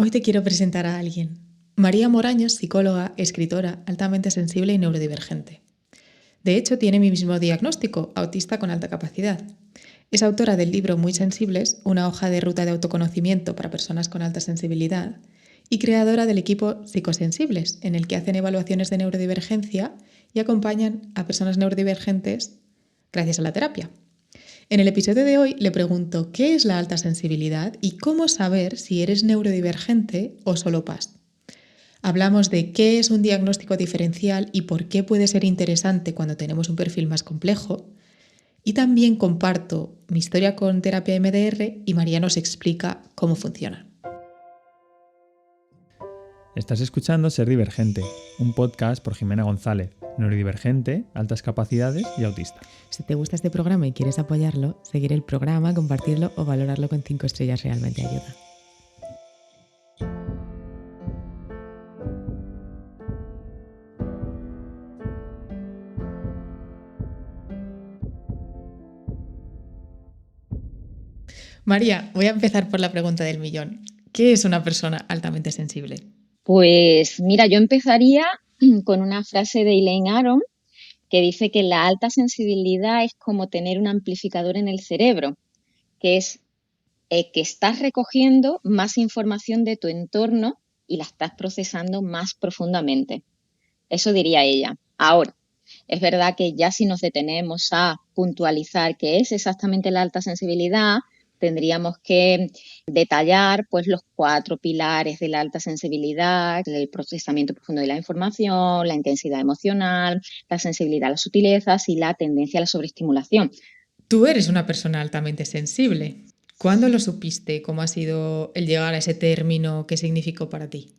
Hoy te quiero presentar a alguien. María Moraños, psicóloga, escritora, altamente sensible y neurodivergente. De hecho, tiene mi mismo diagnóstico, autista con alta capacidad. Es autora del libro Muy Sensibles, una hoja de ruta de autoconocimiento para personas con alta sensibilidad, y creadora del equipo Psicosensibles, en el que hacen evaluaciones de neurodivergencia y acompañan a personas neurodivergentes gracias a la terapia. En el episodio de hoy le pregunto qué es la alta sensibilidad y cómo saber si eres neurodivergente o solo PAS. Hablamos de qué es un diagnóstico diferencial y por qué puede ser interesante cuando tenemos un perfil más complejo. Y también comparto mi historia con terapia MDR y María nos explica cómo funciona. Estás escuchando Ser Divergente, un podcast por Jimena González, neurodivergente, altas capacidades y autista. Si te gusta este programa y quieres apoyarlo, seguir el programa, compartirlo o valorarlo con 5 estrellas realmente ayuda. María, voy a empezar por la pregunta del millón. ¿Qué es una persona altamente sensible? Pues mira, yo empezaría con una frase de Elaine Aron que dice que la alta sensibilidad es como tener un amplificador en el cerebro, que es que estás recogiendo más información de tu entorno y la estás procesando más profundamente. Eso diría ella. Ahora, es verdad que ya si nos detenemos a puntualizar qué es exactamente la alta sensibilidad, tendríamos que detallar pues, los 4 pilares de la alta sensibilidad: el procesamiento profundo de la información, la intensidad emocional, la sensibilidad a las sutilezas y la tendencia a la sobreestimulación. Tú eres una persona altamente sensible. ¿Cuándo lo supiste? ¿Cómo ha sido el llegar a ese término? ¿Qué significó para ti?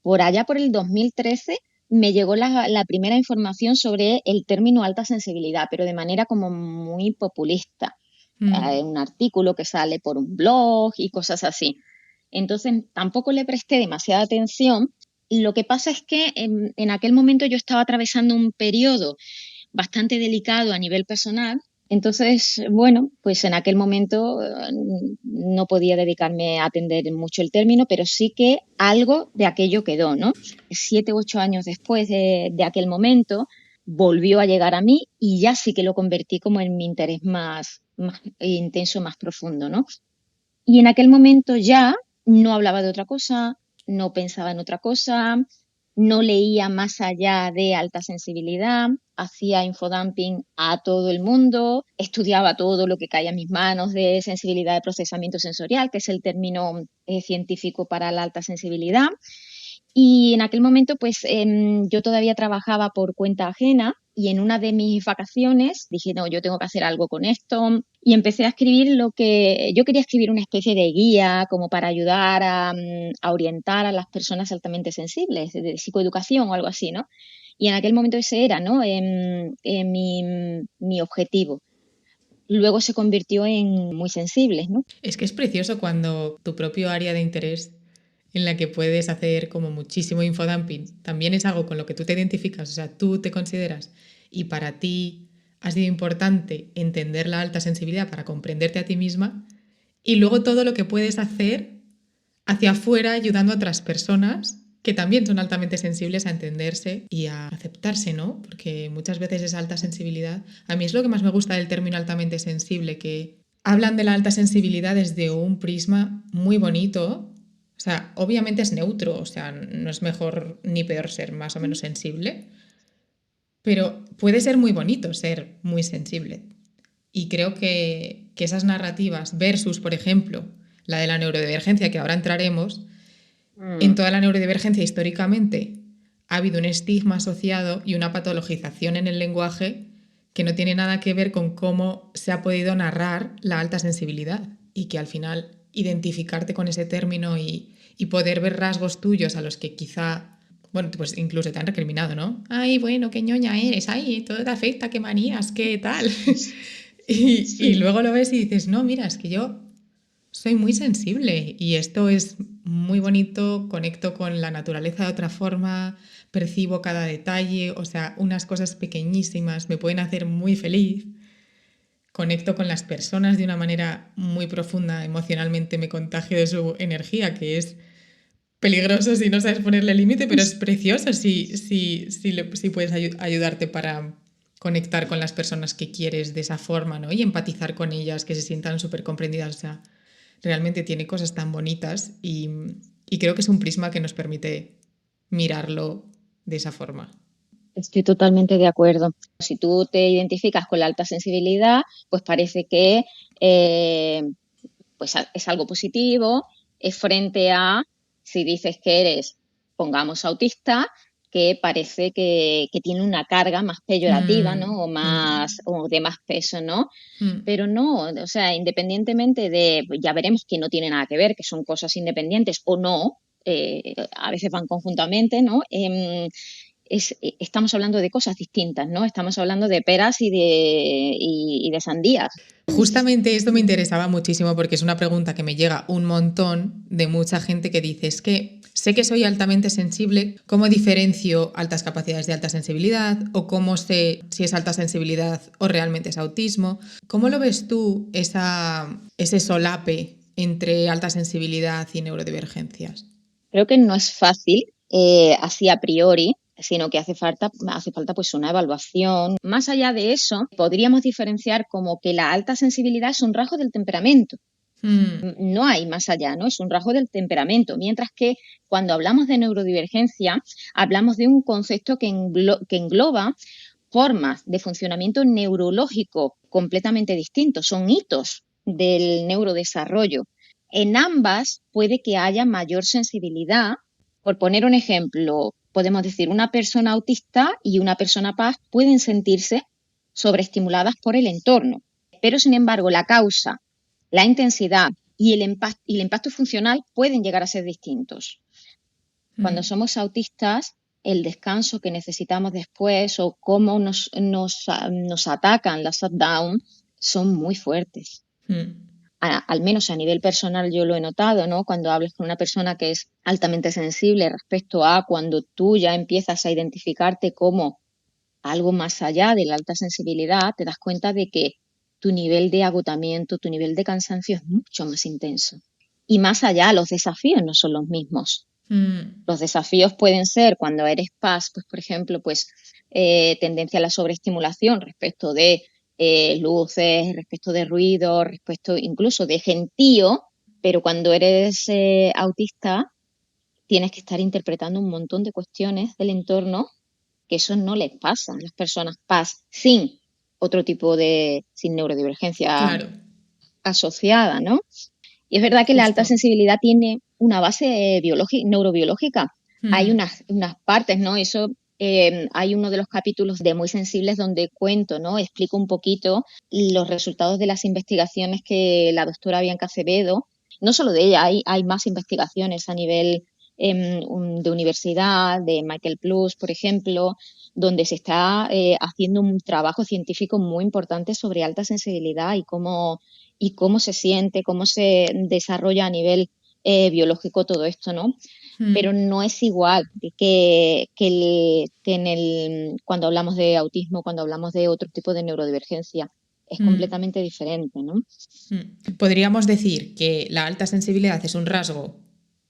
Por allá por el 2013 me llegó la primera información sobre el término alta sensibilidad, pero de manera como muy populista. Un artículo que sale por un blog y cosas así. Entonces tampoco le presté demasiada atención. Lo que pasa es que en aquel momento yo estaba atravesando un periodo bastante delicado a nivel personal. Entonces, bueno, pues en aquel momento no podía dedicarme a atender mucho el término, pero sí que algo de aquello quedó, ¿no? 7 u 8 años después de aquel momento volvió a llegar a mí y ya sí que lo convertí como en mi interés más intenso, más profundo, ¿no? Y en aquel momento ya no hablaba de otra cosa, no pensaba en otra cosa, no leía más allá de alta sensibilidad, hacía infodumping a todo el mundo, estudiaba todo lo que caía en mis manos de sensibilidad de procesamiento sensorial, que es el término científico para la alta sensibilidad. Y en aquel momento, pues yo todavía trabajaba por cuenta ajena y en una de mis vacaciones dije, no, yo tengo que hacer algo con esto y empecé a escribir lo que yo quería escribir, una especie de guía como para ayudar a orientar a las personas altamente sensibles, de psicoeducación o algo así, ¿no? Y en aquel momento ese era, ¿no? Mi objetivo. Luego se convirtió en Muy Sensibles, ¿no? Es que es precioso cuando tu propio área de interés en la que puedes hacer como muchísimo infodumping también es algo con lo que tú te identificas, o sea, tú te consideras y para ti ha sido importante entender la alta sensibilidad para comprenderte a ti misma y luego todo lo que puedes hacer hacia afuera ayudando a otras personas que también son altamente sensibles a entenderse y a aceptarse, ¿no? Porque muchas veces esa alta sensibilidad, a mí es lo que más me gusta del término altamente sensible, que hablan de la alta sensibilidad desde un prisma muy bonito. O sea, obviamente es neutro, o sea, no es mejor ni peor ser más o menos sensible, pero puede ser muy bonito ser muy sensible. Y creo que esas narrativas versus, por ejemplo, la de la neurodivergencia, que ahora entraremos, en toda la neurodivergencia históricamente ha habido un estigma asociado y una patologización en el lenguaje que no tiene nada que ver con cómo se ha podido narrar la alta sensibilidad y que al final identificarte con ese término y poder ver rasgos tuyos a los que quizá, bueno, pues incluso te han recriminado, ¿no? Ay, bueno, qué ñoña eres, ay, todo te afecta, qué manías, qué tal. Y luego lo ves y dices, no, mira, es que yo soy muy sensible y esto es muy bonito, conecto con la naturaleza de otra forma, percibo cada detalle, o sea, unas cosas pequeñísimas me pueden hacer muy feliz, conecto con las personas de una manera muy profunda, emocionalmente me contagio de su energía, que es peligroso si no sabes ponerle límite, pero es precioso si puedes ayudarte para conectar con las personas que quieres de esa forma, ¿no? Y empatizar con ellas, que se sientan súper comprendidas. O sea, realmente tiene cosas tan bonitas y creo que es un prisma que nos permite mirarlo de esa forma. Estoy totalmente de acuerdo. Si tú te identificas con la alta sensibilidad, pues parece que pues es algo positivo, es frente a si dices que eres, pongamos, autista, que parece que tiene una carga más peyorativa, ¿no? O de más peso, ¿no? Pero no, o sea, independientemente de, ya veremos que no tiene nada que ver, que son cosas independientes o no, a veces van conjuntamente, ¿no? Estamos hablando de cosas distintas, ¿no? Estamos hablando de peras y de sandías. Justamente esto me interesaba muchísimo porque es una pregunta que me llega un montón de mucha gente que dice, es que sé que soy altamente sensible, ¿cómo diferencio altas capacidades de alta sensibilidad? ¿O cómo sé si es alta sensibilidad o realmente es autismo? ¿Cómo lo ves tú ese solape entre alta sensibilidad y neurodivergencias? Creo que no es fácil así a priori, sino que hace falta pues una evaluación. Más allá de eso, podríamos diferenciar como que la alta sensibilidad es un rasgo del temperamento. No hay más allá, ¿no? Es un rasgo del temperamento. Mientras que cuando hablamos de neurodivergencia, hablamos de un concepto que engloba formas de funcionamiento neurológico completamente distintos. Son hitos del neurodesarrollo. En ambas puede que haya mayor sensibilidad. Por poner un ejemplo, podemos decir una persona autista y una persona PAS pueden sentirse sobreestimuladas por el entorno. Pero, sin embargo, la causa, la intensidad y el impacto funcional pueden llegar a ser distintos. Cuando somos autistas, el descanso que necesitamos después o cómo nos atacan las shutdown son muy fuertes. Al menos a nivel personal yo lo he notado, ¿no? Cuando hablas con una persona que es altamente sensible respecto a cuando tú ya empiezas a identificarte como algo más allá de la alta sensibilidad, te das cuenta de que tu nivel de agotamiento, tu nivel de cansancio es mucho más intenso. Y más allá, los desafíos no son los mismos. Los desafíos pueden ser cuando eres PAS, pues por ejemplo, pues tendencia a la sobreestimulación respecto de luces, respecto de ruido, respecto incluso de gentío, pero cuando eres autista tienes que estar interpretando un montón de cuestiones del entorno que eso no les pasa a las personas PAS sin otro tipo sin neurodivergencia asociada, ¿no? Y es verdad que la alta sensibilidad tiene una base neurobiológica. Hay unas partes, ¿no? Eso hay uno de los capítulos de Muy Sensibles donde cuento, ¿no? Explico un poquito los resultados de las investigaciones que la doctora Bianca Acevedo, no solo de ella, hay más investigaciones a nivel de universidad, de Michael Plus, por ejemplo, donde se está haciendo un trabajo científico muy importante sobre alta sensibilidad y cómo se siente, cómo se desarrolla a nivel biológico todo esto, ¿no? Pero no es igual cuando hablamos de autismo, cuando hablamos de otro tipo de neurodivergencia. Es completamente diferente, ¿no? Podríamos decir que la alta sensibilidad es un rasgo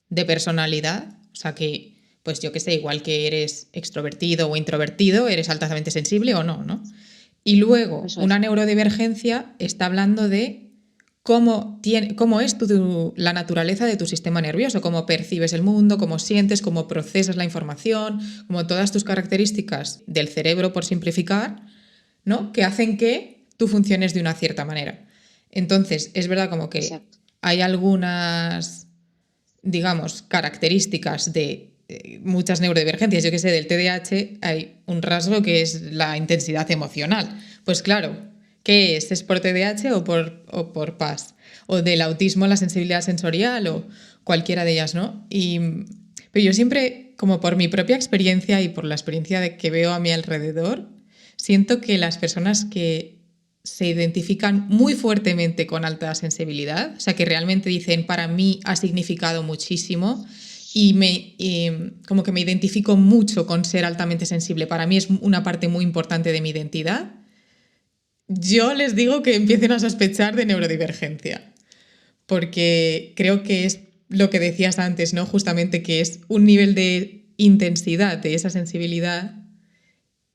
de personalidad, o sea que, pues yo qué sé, igual que eres extrovertido o introvertido, eres altamente sensible o no, ¿no? Y luego, una neurodivergencia está hablando de cómo es la naturaleza de tu sistema nervioso, cómo percibes el mundo, cómo sientes, cómo procesas la información, como todas tus características del cerebro, por simplificar, ¿no? Que hacen que tú funciones de una cierta manera. Entonces, es verdad como que hay algunas, digamos, características de muchas neurodivergencias. Yo que sé, del TDAH hay un rasgo que es la intensidad emocional. Pues claro, ¿qué es? ¿Es por TDAH o por PAS? O del autismo, la sensibilidad sensorial o cualquiera de ellas, ¿no? Pero yo siempre, como por mi propia experiencia y por la experiencia que veo a mi alrededor, siento que las personas que se identifican muy fuertemente con alta sensibilidad, o sea, que realmente dicen, para mí ha significado muchísimo y como que me identifico mucho con ser altamente sensible, para mí es una parte muy importante de mi identidad, yo les digo que empiecen a sospechar de neurodivergencia, porque creo que es lo que decías antes, ¿no? Justamente que es un nivel de intensidad de esa sensibilidad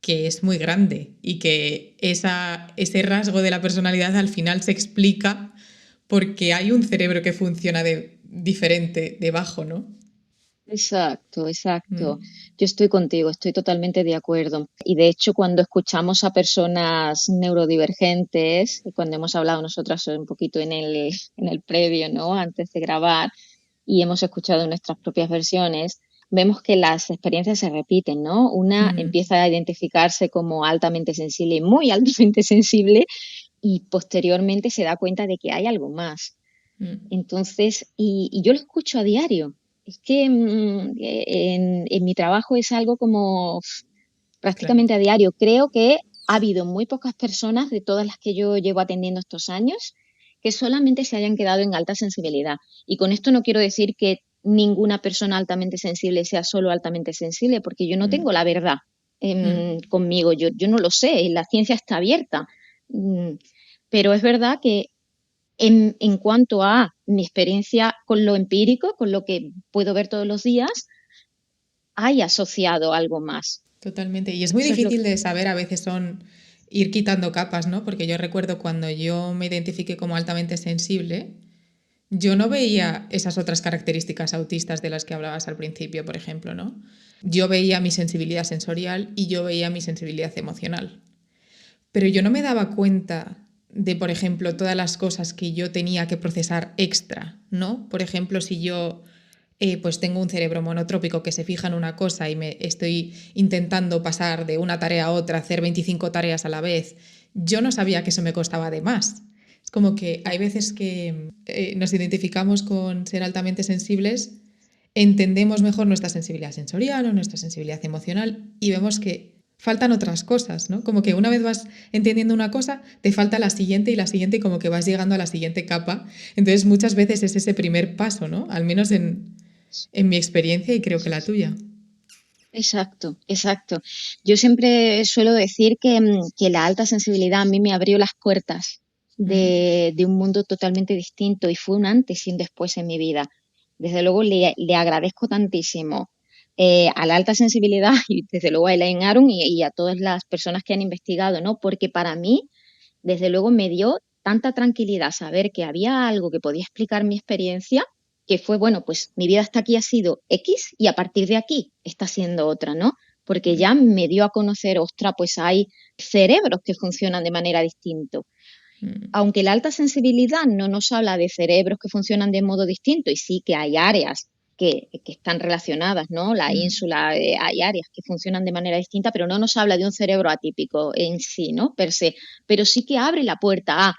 que es muy grande y que ese rasgo de la personalidad al final se explica porque hay un cerebro que funciona diferente debajo, ¿no? Exacto, exacto. Mm, Yo estoy contigo, estoy totalmente de acuerdo. Y de hecho, cuando escuchamos a personas neurodivergentes, y cuando hemos hablado nosotras un poquito en el previo, ¿no? Antes de grabar, y hemos escuchado nuestras propias versiones, vemos que las experiencias se repiten, ¿no? Una mm, empieza a identificarse como altamente sensible, muy altamente sensible, y posteriormente se da cuenta de que hay algo más. mm, Entonces, y yo lo escucho a diario. Es que en mi trabajo es algo como claro. prácticamente a diario. Creo que ha habido muy pocas personas de todas las que yo llevo atendiendo estos años que solamente se hayan quedado en alta sensibilidad. Y con esto no quiero decir que ninguna persona altamente sensible sea solo altamente sensible, porque yo no Mm, tengo la verdad mm, conmigo, yo no lo sé, la ciencia está abierta. Mm, Pero es verdad que en cuanto a mi experiencia con lo empírico, con lo que puedo ver todos los días, hay asociado algo más. totalmente. Y es muy Eso es lo difícil que... de saber, a veces son ir quitando capas, ¿no? Porque yo recuerdo cuando yo me identifiqué como altamente sensible, yo no veía esas otras características autistas de las que hablabas al principio, por ejemplo, ¿no? Yo veía mi sensibilidad sensorial y yo veía mi sensibilidad emocional. Pero yo no me daba cuenta de, por ejemplo, todas las cosas que yo tenía que procesar extra, ¿no? Por ejemplo, si yo pues tengo un cerebro monotrópico que se fija en una cosa y me estoy intentando pasar de una tarea a otra, hacer 25 tareas a la vez, yo no sabía que eso me costaba de más. Es como que hay veces que nos identificamos con ser altamente sensibles, entendemos mejor nuestra sensibilidad sensorial o nuestra sensibilidad emocional y vemos que faltan otras cosas, ¿no? Como que una vez vas entendiendo una cosa, te falta la siguiente y como que vas llegando a la siguiente capa. Entonces muchas veces es ese primer paso, ¿no? Al menos en mi experiencia y creo que la tuya. Exacto, exacto. Yo siempre suelo decir que la alta sensibilidad a mí me abrió las puertas Mm, de un mundo totalmente distinto y fue un antes y un después en mi vida. Desde luego le agradezco tantísimo a la alta sensibilidad y desde luego a Elaine Aron y a todas las personas que han investigado, ¿no? Porque para mí, desde luego, me dio tanta tranquilidad saber que había algo que podía explicar mi experiencia, que fue, bueno, pues mi vida hasta aquí ha sido X y a partir de aquí está siendo otra, ¿no? Porque mm, ya me dio a conocer, ostras, pues hay cerebros que funcionan de manera distinta. mm, Aunque la alta sensibilidad no nos habla de cerebros que funcionan de modo distinto, y sí que hay áreas que están relacionadas, ¿no? La mm, ínsula, hay áreas que funcionan de manera distinta, pero no nos habla de un cerebro atípico en sí, ¿no? Per se. Pero sí que abre la puerta a,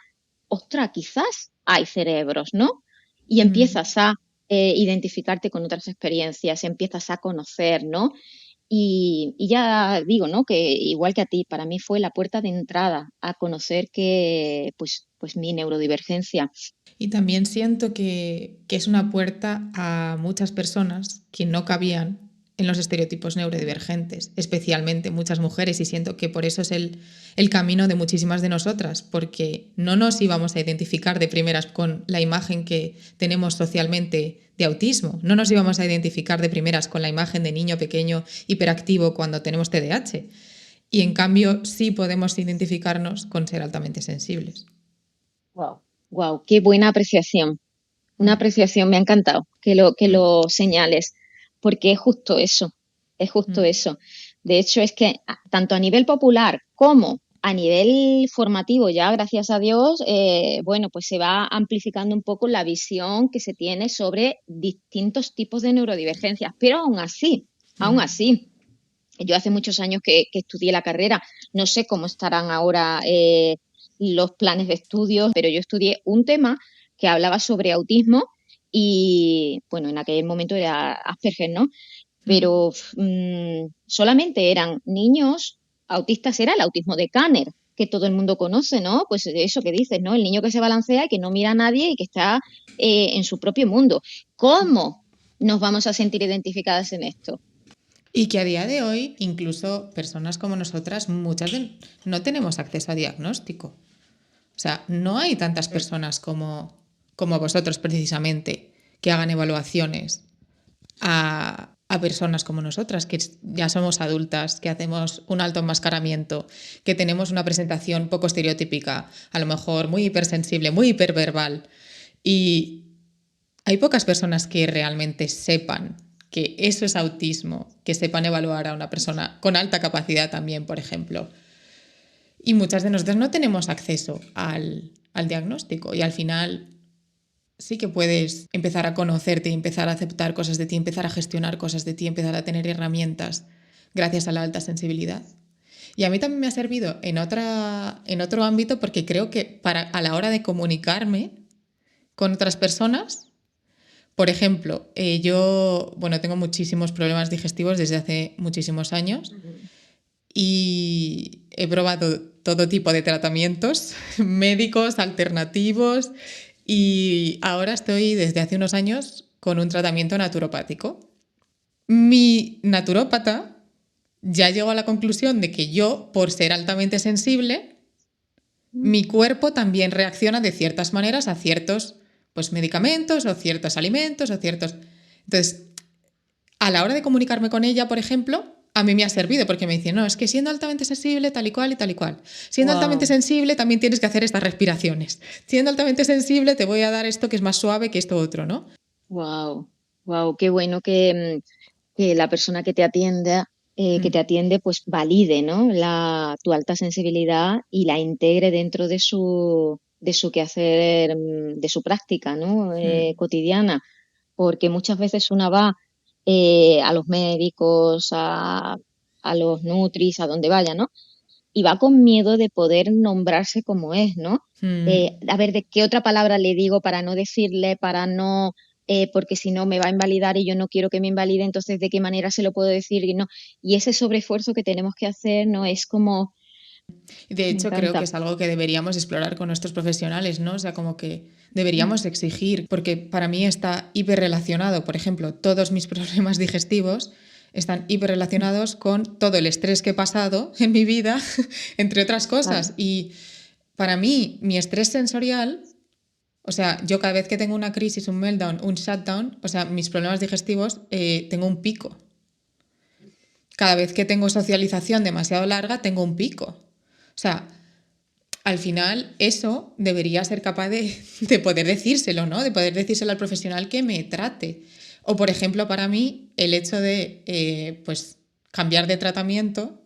ostras, quizás hay cerebros, ¿no? Y mm. empiezas a identificarte con otras experiencias, empiezas a conocer, ¿no? Y ya digo, ¿no? Que igual que a ti, para mí fue la puerta de entrada a conocer que, pues mi neurodivergencia. Y también siento que es una puerta a muchas personas que no cabían en los estereotipos neurodivergentes, especialmente muchas mujeres, y siento que por eso es el camino de muchísimas de nosotras, porque no nos íbamos a identificar de primeras con la imagen que tenemos socialmente de autismo, no nos íbamos a identificar de primeras con la imagen de niño pequeño hiperactivo cuando tenemos TDAH, y en cambio sí podemos identificarnos con ser altamente sensibles. Wow. Wow, qué buena apreciación. Una Mm, apreciación, me ha encantado que mm, lo señales, porque es justo eso, es justo mm, eso. De hecho, es que tanto a nivel popular como a nivel formativo, ya gracias a Dios, bueno, pues se va amplificando un poco la visión que se tiene sobre distintos tipos de neurodivergencias, pero aún mm. así, yo hace muchos años que estudié la carrera, no sé cómo estarán ahora los planes de estudios, pero yo estudié un tema que hablaba sobre autismo y, bueno, en aquel momento era Asperger, ¿no? Mm, Pero solamente eran niños autistas, era el autismo de Kanner, que todo el mundo conoce, ¿no? Pues eso que dices, ¿no? El niño que se balancea y que no mira a nadie y que está en su propio mundo. ¿Cómo nos vamos a sentir identificadas en esto? Y que a día de hoy, incluso personas como nosotras, no tenemos acceso a diagnóstico. O sea, no hay tantas personas como vosotros precisamente que hagan evaluaciones a personas como nosotras, que ya somos adultas, que hacemos un alto enmascaramiento, que tenemos una presentación poco estereotípica, a lo mejor muy hipersensible, muy hiperverbal. Y hay pocas personas que realmente sepan que eso es autismo, que sepan evaluar a una persona con alta capacidad también, por ejemplo. Y muchas de nosotras no tenemos acceso al diagnóstico y al final sí que puedes empezar a conocerte, empezar a aceptar cosas de ti, empezar a gestionar cosas de ti, empezar a tener herramientas gracias a la alta sensibilidad. Y a mí también me ha servido en otro ámbito porque creo que a la hora de comunicarme con otras personas, por ejemplo, yo tengo muchísimos problemas digestivos desde hace muchísimos años y he probado todo tipo de tratamientos médicos, alternativos, y ahora estoy desde hace unos años con un tratamiento naturopático. Mi naturópata ya llegó a la conclusión de que yo, por ser altamente sensible, mi cuerpo también reacciona de ciertas maneras a ciertos medicamentos o ciertos alimentos o ciertos... Entonces, a la hora de comunicarme con ella, por ejemplo, a mí me ha servido porque me dice, no, es que siendo altamente sensible tal y cual y tal y cual. Siendo altamente sensible también tienes que hacer estas respiraciones. Siendo altamente sensible te voy a dar esto que es más suave que esto otro, ¿no? Wow, qué bueno que la persona que te atiende, pues valide, ¿no? Tu alta sensibilidad y la integre dentro de su quehacer, de su práctica, ¿no? Cotidiana, porque muchas veces una va a los médicos, a los nutris, a donde vaya, ¿no? Y va con miedo de poder nombrarse como es, ¿no? A ver, ¿de qué otra palabra le digo para no decirle, para no... porque si no me va a invalidar y yo no quiero que me invalide, entonces ¿de qué manera se lo puedo decir? Y no, y ese sobreesfuerzo que tenemos que hacer, ¿no? Es como... De hecho, creo que es algo que deberíamos explorar con nuestros profesionales, ¿no? O sea, como que deberíamos exigir, porque para mí está hiperrelacionado, por ejemplo, todos mis problemas digestivos están hiperrelacionados con todo el estrés que he pasado en mi vida, entre otras cosas. Claro. Y para mí, mi estrés sensorial, o sea, yo cada vez que tengo una crisis, un meltdown, un shutdown, o sea, mis problemas digestivos, tengo un pico. Cada vez que tengo socialización demasiado larga, tengo un pico. O sea, al final eso debería ser capaz de poder decírselo, ¿no? De poder decírselo al profesional que me trate. O, por ejemplo, para mí, el hecho de cambiar de tratamiento,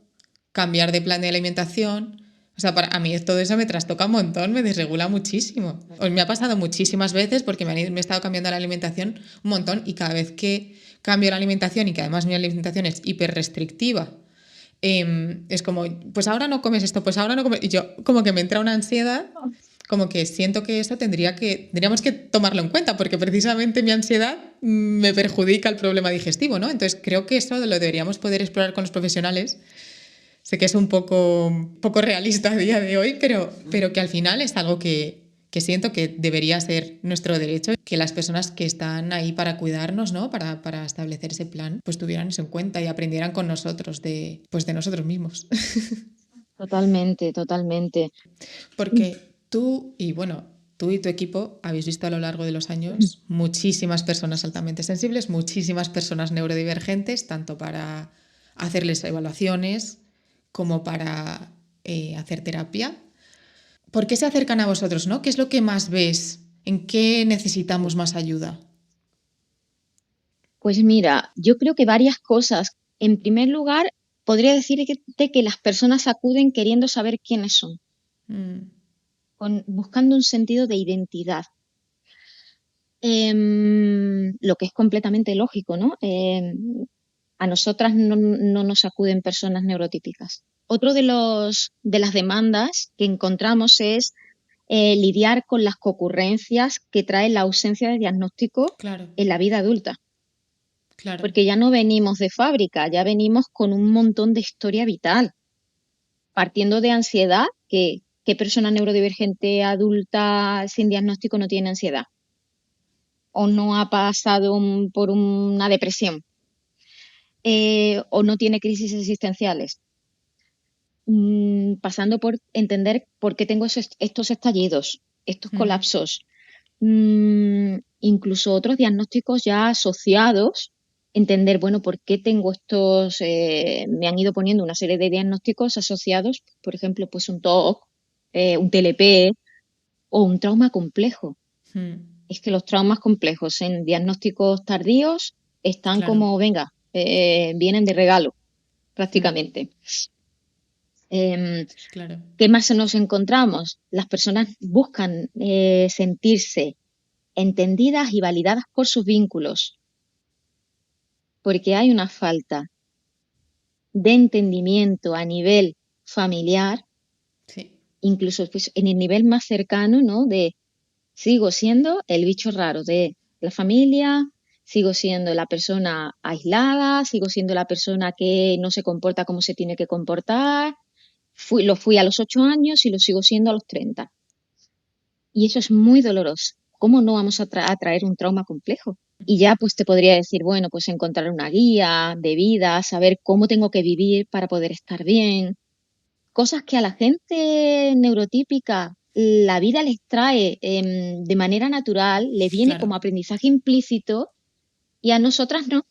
cambiar de plan de alimentación. O sea, a mí todo eso me trastoca un montón, me desregula muchísimo. Me ha pasado muchísimas veces porque me he estado cambiando la alimentación un montón y cada vez que cambio la alimentación y que además mi alimentación es hiper restrictiva, es como, pues ahora no comes esto, pues ahora no comes... Y yo como que me entra una ansiedad, como que siento que eso tendríamos que tomarlo en cuenta porque precisamente mi ansiedad me perjudica el problema digestivo, ¿no? Entonces creo que eso lo deberíamos poder explorar con los profesionales. Sé que es un poco realista a día de hoy, pero que al final es algo que siento que debería ser nuestro derecho, que las personas que están ahí para cuidarnos, ¿no? Para establecer ese plan, pues tuvieran eso en cuenta y aprendieran con nosotros de nosotros mismos. Totalmente. Porque tú y tu equipo habéis visto a lo largo de los años muchísimas personas altamente sensibles, muchísimas personas neurodivergentes, tanto para hacerles evaluaciones como para hacer terapia. ¿Por qué se acercan a vosotros, no? ¿Qué es lo que más ves? ¿En qué necesitamos más ayuda? Pues mira, yo creo que varias cosas. En primer lugar, podría decirte que las personas acuden queriendo saber quiénes son, buscando un sentido de identidad. Lo que es completamente lógico, ¿no? A nosotras no nos acuden personas neurotípicas. Otro de las demandas que encontramos es lidiar con las concurrencias que trae la ausencia de diagnóstico en la vida adulta. Claro. Porque ya no venimos de fábrica, ya venimos con un montón de historia vital. Partiendo de ansiedad, ¿qué persona neurodivergente adulta sin diagnóstico no tiene ansiedad? O no ha pasado por una depresión. O no tiene crisis existenciales. Pasando por entender por qué tengo estos estallidos, estos colapsos. incluso otros diagnósticos ya asociados, entender, bueno, por qué tengo estos, me han ido poniendo una serie de diagnósticos asociados, por ejemplo, pues un TOC, un TLP o un trauma complejo. Es que los traumas complejos en diagnósticos tardíos están Claro. como, venga, vienen de regalo, prácticamente. Claro. ¿Qué más nos encontramos? Las personas buscan sentirse entendidas y validadas por sus vínculos, porque hay una falta de entendimiento a nivel familiar, Sí. incluso pues, en el nivel más cercano, ¿no? De sigo siendo el bicho raro de la familia, sigo siendo la persona aislada, sigo siendo la persona que no se comporta como se tiene que comportar. Lo fui a los 8 años y lo sigo siendo a los 30. Y eso es muy doloroso. ¿Cómo no vamos a traer un trauma complejo? Y ya pues te podría decir, bueno, pues encontrar una guía de vida, saber cómo tengo que vivir para poder estar bien. Cosas que a la gente neurotípica la vida les trae de manera natural, les viene Claro. como aprendizaje implícito y a nosotras no.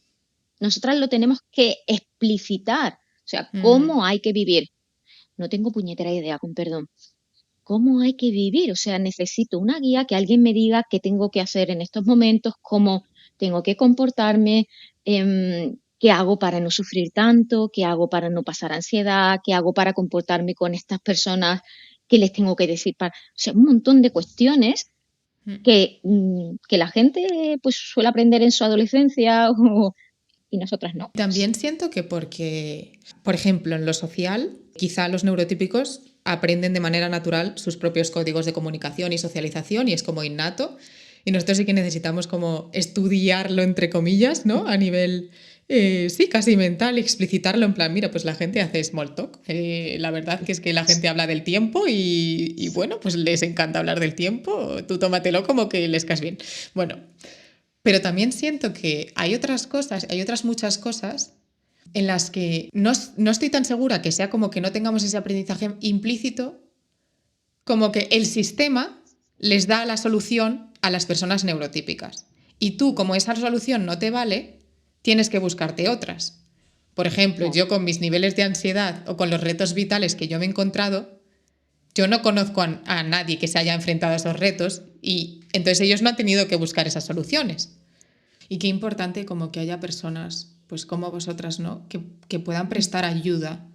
Nosotras lo tenemos que explicitar. O sea, cómo hay que vivir. No tengo puñetera idea, con perdón. ¿Cómo hay que vivir? O sea, necesito una guía que alguien me diga qué tengo que hacer en estos momentos, cómo tengo que comportarme, qué hago para no sufrir tanto, qué hago para no pasar ansiedad, qué hago para comportarme con estas personas, qué les tengo que decir para... O sea, un montón de cuestiones que la gente pues suele aprender en su adolescencia y nosotras no. También siento que porque, por ejemplo, en lo social, quizá los neurotípicos aprenden de manera natural sus propios códigos de comunicación y socialización y es como innato. Y nosotros sí que necesitamos como estudiarlo, entre comillas, ¿no? A nivel, sí, casi mental, explicitarlo en plan, mira, pues la gente hace small talk. La verdad que es que la gente habla del tiempo y bueno, pues les encanta hablar del tiempo. Tú tómatelo como que les caes bien. Bueno, pero también siento que hay otras cosas, hay otras muchas cosas en las que no estoy tan segura que sea como que no tengamos ese aprendizaje implícito, como que el sistema les da la solución a las personas neurotípicas. Y tú, como esa solución no te vale, tienes que buscarte otras. Por ejemplo, yo con mis niveles de ansiedad o con los retos vitales que yo me he encontrado, yo no conozco a nadie que se haya enfrentado a esos retos y entonces ellos no han tenido que buscar esas soluciones. Y qué importante como que haya personas, pues como vosotras, ¿no? Que puedan prestar ayuda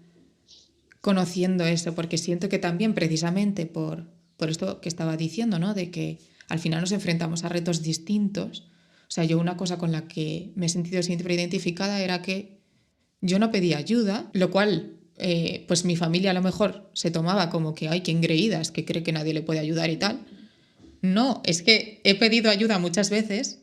conociendo eso, porque siento que también precisamente por esto que estaba diciendo, ¿no? De que al final nos enfrentamos a retos distintos. O sea, yo una cosa con la que me he sentido siempre identificada era que yo no pedía ayuda, lo cual pues mi familia a lo mejor se tomaba como que, ay, qué engreída, es que cree que nadie le puede ayudar y tal. No, es que he pedido ayuda muchas veces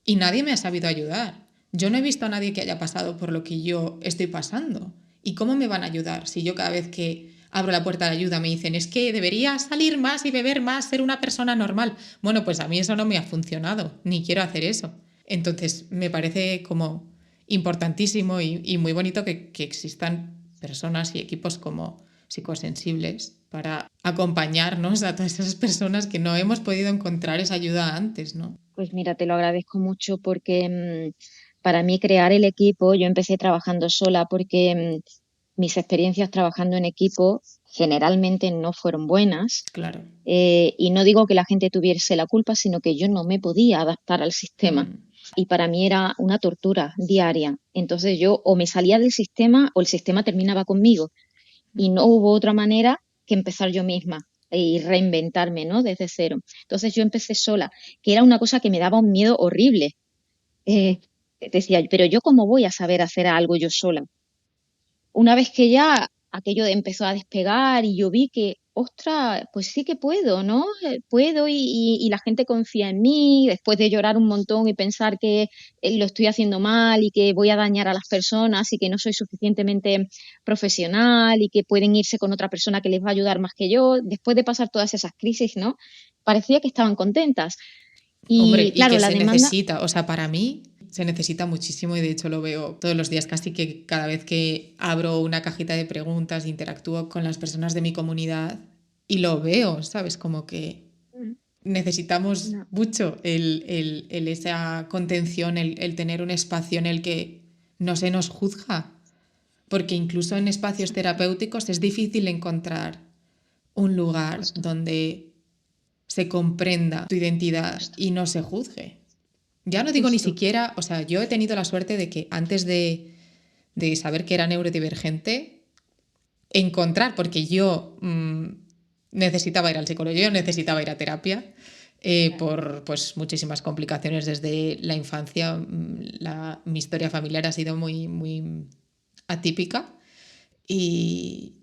y nadie me ha sabido ayudar. Yo no he visto a nadie que haya pasado por lo que yo estoy pasando. ¿Y cómo me van a ayudar si yo cada vez que abro la puerta de ayuda me dicen es que deberías salir más y beber más, ser una persona normal? Bueno, pues a mí eso no me ha funcionado, ni quiero hacer eso. Entonces me parece como importantísimo y muy bonito que existan personas y equipos como psicosensibles para acompañarnos a todas esas personas que no hemos podido encontrar esa ayuda antes, ¿no? Pues mira, te lo agradezco mucho porque para mí crear el equipo, yo empecé trabajando sola porque mis experiencias trabajando en equipo generalmente no fueron buenas. Claro. Y no digo que la gente tuviese la culpa, sino que yo no me podía adaptar al sistema. Y para mí era una tortura diaria. Entonces yo o me salía del sistema o el sistema terminaba conmigo. Y no hubo otra manera que empezar yo misma y reinventarme, ¿no? Desde cero. Entonces yo empecé sola, que era una cosa que me daba un miedo horrible. Decía, pero yo cómo voy a saber hacer algo yo sola. Una vez que ya aquello empezó a despegar y yo vi que, ostras, pues sí que puedo, ¿no? Puedo y la gente confía en mí, después de llorar un montón y pensar que lo estoy haciendo mal y que voy a dañar a las personas y que no soy suficientemente profesional y que pueden irse con otra persona que les va a ayudar más que yo, después de pasar todas esas crisis, ¿no? Parecía que estaban contentas. Hombre, Y y claro, que la se demanda... necesita, o sea, para mí se necesita muchísimo y de hecho lo veo todos los días, casi que cada vez que abro una cajita de preguntas, interactúo con las personas de mi comunidad y lo veo, ¿sabes? Como que necesitamos No. mucho esa contención, el tener un espacio en el que no se nos juzga. Porque incluso en espacios terapéuticos es difícil encontrar un lugar Justo, donde se comprenda tu identidad justo, y no se juzgue. Ya no digo ni justo. siquiera, o sea, yo he tenido la suerte de que antes de saber que era neurodivergente, encontrar, porque yo necesitaba ir al psicólogo, yo necesitaba ir a terapia por pues, muchísimas complicaciones desde la infancia. Mi historia familiar ha sido muy, muy atípica y,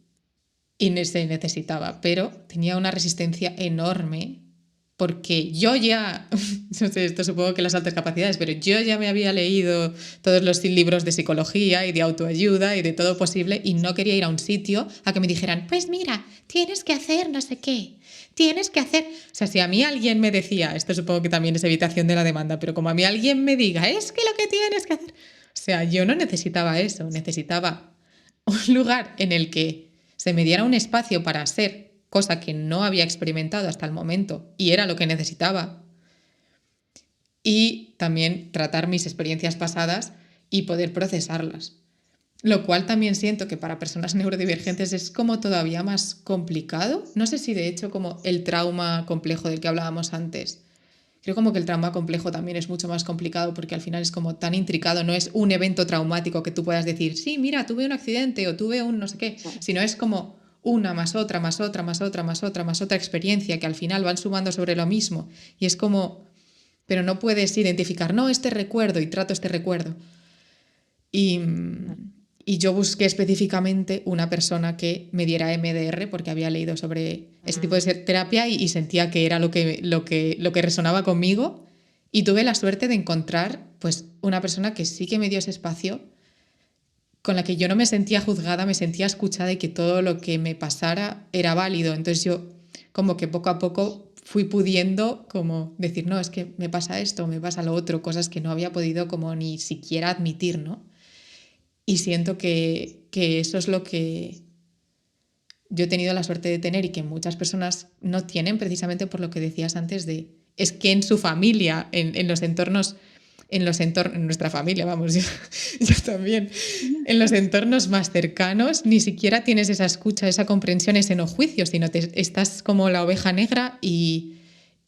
se necesitaba, pero tenía una resistencia enorme porque yo ya, no sé, esto supongo que las altas capacidades, pero yo ya me había leído todos los libros de psicología y de autoayuda y de todo posible y no quería ir a un sitio a que me dijeran, pues mira, tienes que hacer no sé qué, tienes que hacer... O sea, si a mí alguien me decía, esto supongo que también es evitación de la demanda, pero como a mí alguien me diga, es que lo que tienes que hacer... O sea, yo no necesitaba eso, necesitaba un lugar en el que se me diera un espacio para ser, cosa que no había experimentado hasta el momento y era lo que necesitaba. Y también tratar mis experiencias pasadas y poder procesarlas. Lo cual también siento que para personas neurodivergentes es como todavía más complicado. No sé si de hecho como el trauma complejo del que hablábamos antes. Creo como que el trauma complejo también es mucho más complicado porque al final es como tan intricado, no es un evento traumático que tú puedas decir, sí, mira, tuve un accidente o tuve un no sé qué, sino es como una más otra, más otra, más otra, más otra, más otra experiencia que al final van sumando sobre lo mismo y es como, pero no puedes identificar, no, este recuerdo y trato este recuerdo. Y yo busqué específicamente una persona que me diera MDR porque había leído sobre ese tipo de terapia y sentía que era lo que resonaba conmigo. Y tuve la suerte de encontrar pues, una persona que sí que me dio ese espacio, con la que yo no me sentía juzgada, me sentía escuchada y que todo lo que me pasara era válido. Entonces yo como que poco a poco fui pudiendo como decir, no, es que me pasa esto, me pasa lo otro, cosas que no había podido como ni siquiera admitir, ¿no? Y siento que eso es lo que yo he tenido la suerte de tener y que muchas personas no tienen, precisamente por lo que decías antes de, es que en su familia, en los entornos, en nuestra familia, vamos, yo también, en los entornos más cercanos, ni siquiera tienes esa escucha, esa comprensión, ese no juicio, sino estás como la oveja negra y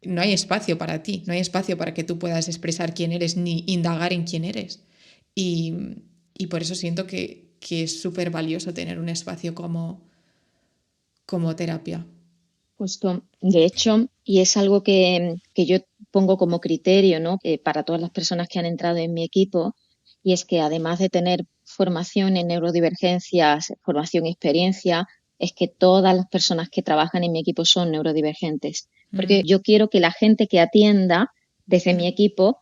no hay espacio para ti, no hay espacio para que tú puedas expresar quién eres ni indagar en quién eres. Y, y por eso siento que es súper valioso tener un espacio como terapia. Justo. De hecho, y es algo que yo pongo como criterio, ¿no? Para todas las personas que han entrado en mi equipo, y es que además de tener formación en neurodivergencias, formación y experiencia, es que todas las personas que trabajan en mi equipo son neurodivergentes. Porque yo quiero que la gente que atienda desde mi equipo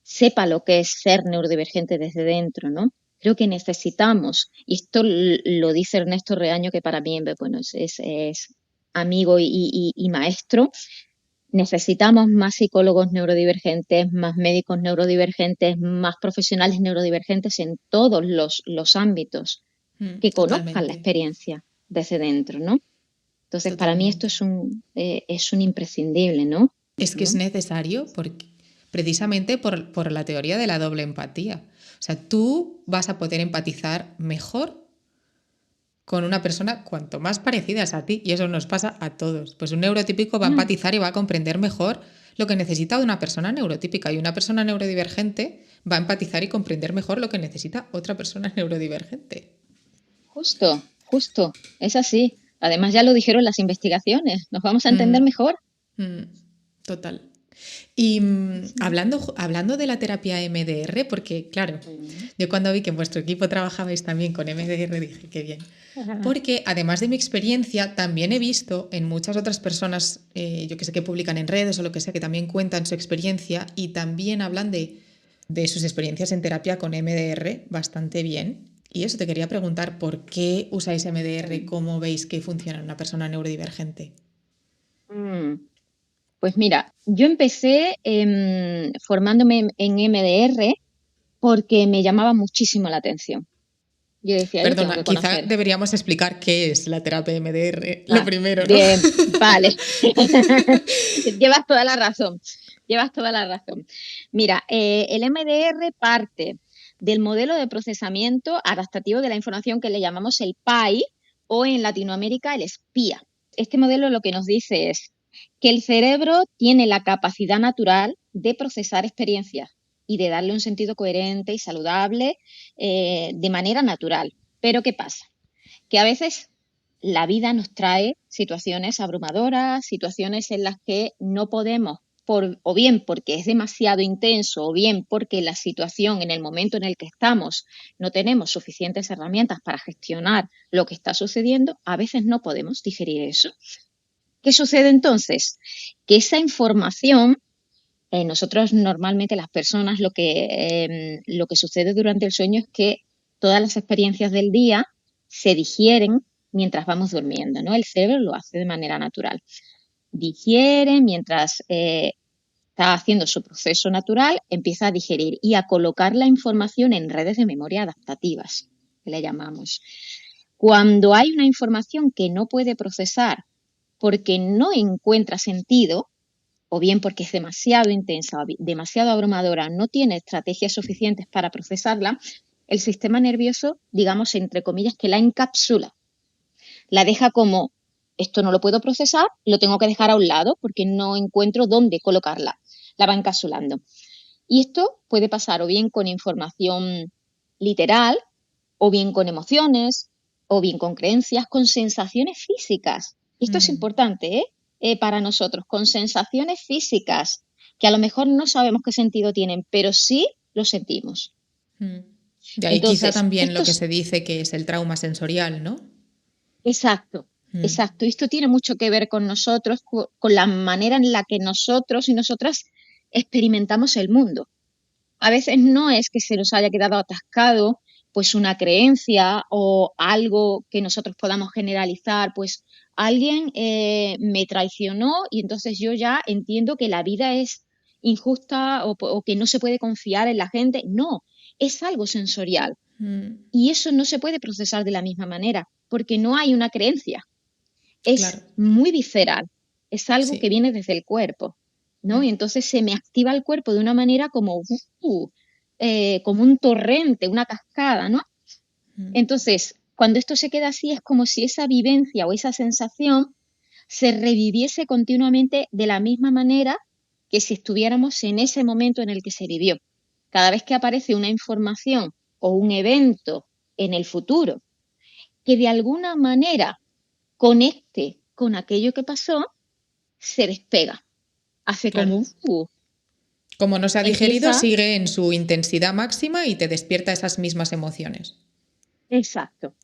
sepa lo que es ser neurodivergente desde dentro, ¿no? Creo que necesitamos, y esto lo dice Ernesto Reaño, que para mí, bueno, es amigo y maestro, necesitamos más psicólogos neurodivergentes, más médicos neurodivergentes, más profesionales neurodivergentes en todos los ámbitos, que conozcan la Totalmente, experiencia desde dentro, ¿no? Entonces, para mí esto totalmente. es un imprescindible, ¿no? Es que es ¿No? necesario porque, precisamente por la teoría de la doble empatía. O sea, tú vas a poder empatizar mejor con una persona cuanto más parecidas a ti, y eso nos pasa a todos. Pues un neurotípico va a Mm, empatizar y va a comprender mejor lo que necesita de una persona neurotípica, y una persona neurodivergente va a empatizar y comprender mejor lo que necesita otra persona neurodivergente. justo, justo, es así. Además, ya lo dijeron las investigaciones, nos vamos a entender mejor. Mm, total. Y hablando de la terapia MDR, porque claro, Mm. yo cuando vi que en vuestro equipo trabajabais también con MDR dije, qué bien. Porque además de mi experiencia, también he visto en muchas otras personas, yo que sé, que publican en redes o lo que sea, que también cuentan su experiencia y también hablan de sus experiencias en terapia con MDR bastante bien. Y eso te quería preguntar, ¿por qué usáis MDR? ¿Cómo veis que funciona en una persona neurodivergente? Mm. Pues mira, yo empecé formándome en MDR porque me llamaba muchísimo la atención. Yo decía, yo tengo Perdona, que quizá conocer. deberíamos explicar qué es la terapia MDR, lo primero, ¿no? Bien, vale. Llevas toda la razón. Llevas toda la razón. Mira, el MDR parte del modelo de procesamiento adaptativo de la información que le llamamos el PAI o en Latinoamérica el SPIA. Este modelo lo que nos dice es que el cerebro tiene la capacidad natural de procesar experiencias y de darle un sentido coherente y saludable de manera natural. Pero ¿qué pasa? Que a veces la vida nos trae situaciones abrumadoras, situaciones en las que no podemos, o bien porque es demasiado intenso, o bien porque la situación en el momento en el que estamos no tenemos suficientes herramientas para gestionar lo que está sucediendo, a veces no podemos digerir eso. ¿Qué sucede entonces? Que esa información, nosotros normalmente las personas lo que sucede durante el sueño es que todas las experiencias del día se digieren mientras vamos durmiendo, ¿no? El cerebro lo hace de manera natural. Digiere mientras está haciendo su proceso natural, empieza a digerir y a colocar la información en redes de memoria adaptativas, que le llamamos. Cuando hay una información que no puede procesar porque no encuentra sentido, o bien porque es demasiado intensa, demasiado abrumadora, no tiene estrategias suficientes para procesarla, el sistema nervioso, digamos, entre comillas, que la encapsula. La deja como, esto no lo puedo procesar, lo tengo que dejar a un lado porque no encuentro dónde colocarla. La va encapsulando. Y esto puede pasar o bien con información literal, o bien con emociones, o bien con creencias, con sensaciones físicas. Esto es importante, para nosotros, con sensaciones físicas, que a lo mejor no sabemos qué sentido tienen, pero sí lo sentimos. De ahí quizá Entonces, también lo que se dice que es el trauma sensorial, ¿no? Exacto, exacto. Esto tiene mucho que ver con nosotros, con la manera en la que nosotros y nosotras experimentamos el mundo. A veces no es que se nos haya quedado atascado pues una creencia o algo que nosotros podamos generalizar, pues alguien me traicionó y entonces yo ya entiendo que la vida es injusta o que no se puede confiar en la gente. No, es algo sensorial y eso no se puede procesar de la misma manera porque no hay una creencia. Claro. Es muy visceral, es algo que Sí. viene desde el cuerpo, ¿no? Y entonces se me activa el cuerpo de una manera como un torrente, una cascada, ¿no? Entonces, cuando esto se queda así, es como si esa vivencia o esa sensación se reviviese continuamente de la misma manera que si estuviéramos en ese momento en el que se vivió. Cada vez que aparece una información o un evento en el futuro que de alguna manera conecte con aquello que pasó, se despega. Hace Claro. como Como no se ha digerido, empieza. sigue en su intensidad máxima y te despierta esas mismas emociones. Exacto.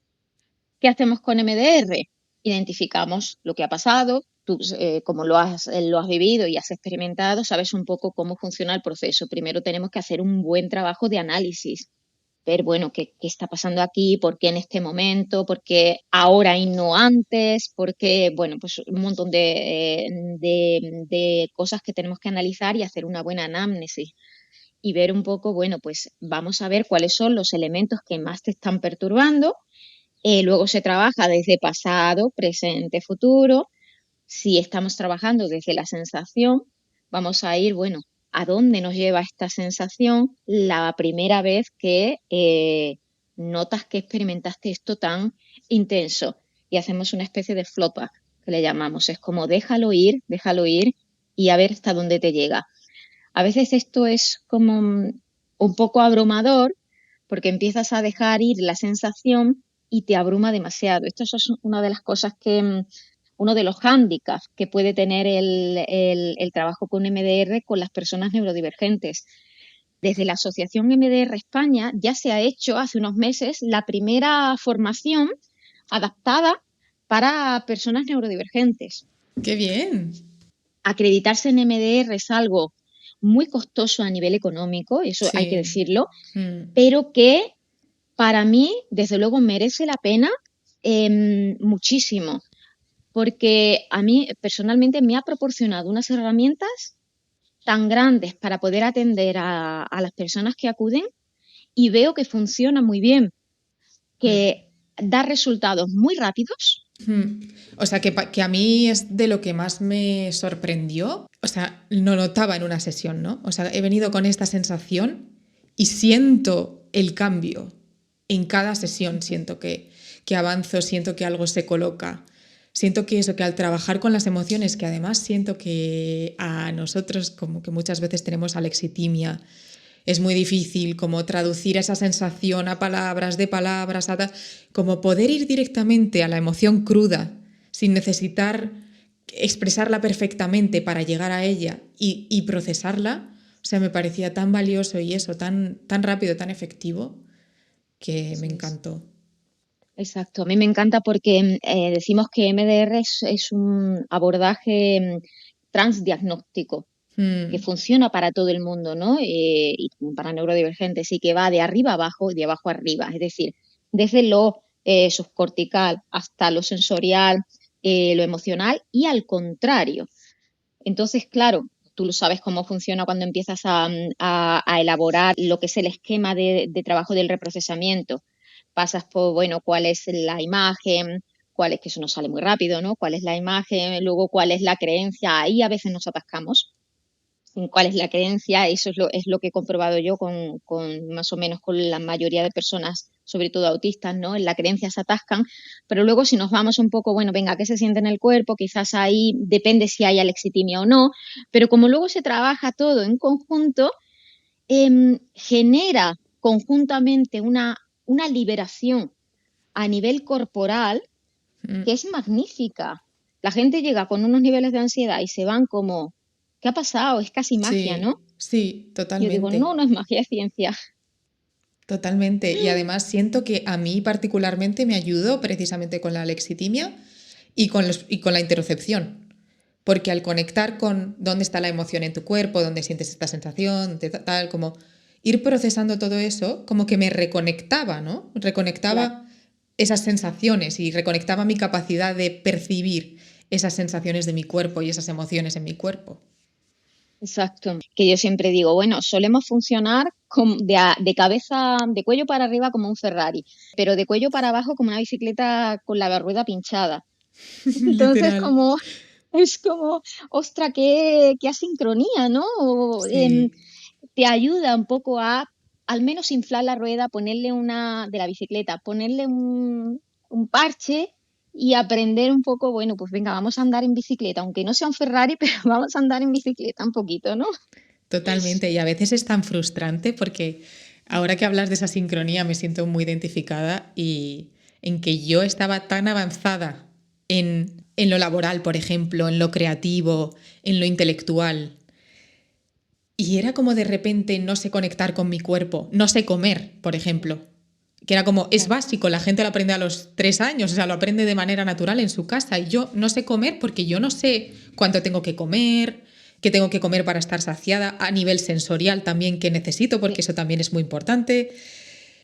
¿Qué hacemos con MDR? Identificamos lo que ha pasado, tú como lo has vivido y has experimentado, sabes un poco cómo funciona el proceso. Primero tenemos que hacer un buen trabajo de análisis, ver, bueno, qué está pasando aquí, por qué en este momento, por qué ahora y no antes, por qué, bueno, pues un montón de cosas que tenemos que analizar y hacer una buena anamnesis. Y ver un poco, bueno, pues vamos a ver cuáles son los elementos que más te están perturbando. Luego se trabaja desde pasado, presente, futuro. Si estamos trabajando desde la sensación, vamos a ir, bueno, ¿a dónde nos lleva esta sensación la primera vez que notas que experimentaste esto tan intenso? Y hacemos una especie de flowback, que le llamamos. Es como déjalo ir y a ver hasta dónde te llega. A veces esto es como un poco abrumador porque empiezas a dejar ir la sensación y te abruma demasiado. Esto es una de las cosas uno de los hándicaps que puede tener el trabajo con MDR con las personas neurodivergentes. Desde la Asociación MDR España ya se ha hecho hace unos meses la primera formación adaptada para personas neurodivergentes. ¡Qué bien! Acreditarse en MDR es algo muy costoso a nivel económico, eso hay que Sí. decirlo, pero que para mí, desde luego, merece la pena muchísimo, porque a mí personalmente me ha proporcionado unas herramientas tan grandes para poder atender a las personas que acuden y veo que funciona muy bien. que da resultados muy rápidos. O sea, que a mí es de lo que más me sorprendió. O sea, lo notaba en una sesión, ¿no? O sea, he venido con esta sensación y siento el cambio. En cada sesión siento que avanzo, siento que algo se coloca. Siento que eso, que al trabajar con las emociones, que además siento que a nosotros como que muchas veces tenemos alexitimia, es muy difícil como traducir esa sensación a palabras, como poder ir directamente a la emoción cruda sin necesitar expresarla perfectamente para llegar a ella y procesarla. O sea, me parecía tan valioso y eso, tan rápido, tan efectivo, que me encantó. Exacto, a mí me encanta porque decimos que MDR es un abordaje transdiagnóstico que funciona para todo el mundo, ¿no? Y para neurodivergentes, y que va de arriba a abajo y de abajo a arriba, es decir, desde lo subcortical hasta lo sensorial, lo emocional y al contrario. Entonces, claro, tú lo sabes cómo funciona cuando empiezas a elaborar lo que es el esquema de trabajo del reprocesamiento. Pasas por, bueno, cuál es la imagen, cuál es, que eso nos sale muy rápido, ¿no? Cuál es la imagen, luego cuál es la creencia, ahí a veces nos atascamos. Cuál es la creencia, eso es lo que he comprobado yo con más o menos con la mayoría de personas, sobre todo autistas, ¿no? En la creencia se atascan, pero luego si nos vamos un poco, bueno, venga, ¿qué se siente en el cuerpo? Quizás ahí depende si hay alexitimia o no, pero como luego se trabaja todo en conjunto, genera conjuntamente una liberación a nivel corporal que es magnífica. La gente llega con unos niveles de ansiedad y se van como, ¿qué ha pasado? Es casi magia, Sí, ¿no? sí, Yo digo, totalmente. no es magia, es ciencia. Totalmente. Y además siento que a mí particularmente me ayudó precisamente con la alexitimia y con la interocepción. Porque al conectar con dónde está la emoción en tu cuerpo, dónde sientes esta sensación, tal, como ir procesando todo eso, como que me reconectaba, ¿no? Claro. Reconectaba esas sensaciones y reconectaba mi capacidad de percibir esas sensaciones de mi cuerpo y esas emociones en mi cuerpo. Exacto. Que yo siempre digo, bueno, solemos funcionar de cabeza, de cuello para arriba como un Ferrari, pero de cuello para abajo como una bicicleta con la rueda pinchada. Entonces, Literal. es como, ostra, qué asincronía, ¿no? Sí. Te ayuda un poco a al menos inflar la rueda, ponerle de la bicicleta, ponerle un parche y aprender un poco, bueno, pues venga, vamos a andar en bicicleta, aunque no sea un Ferrari, pero vamos a andar en bicicleta un poquito, ¿no? Totalmente. Y a veces es tan frustrante porque ahora que hablas de esa sincronía me siento muy identificada y en que yo estaba tan avanzada en lo laboral, por ejemplo, en lo creativo, en lo intelectual. Y era como de repente no sé conectar con mi cuerpo, no sé comer, por ejemplo. Que era como, es Claro. básico, la gente lo aprende a los 3 años, o sea, lo aprende de manera natural en su casa. Y yo no sé comer porque yo no sé cuánto tengo que comer, qué tengo que comer para estar saciada, a nivel sensorial también qué necesito, porque eso también es muy importante.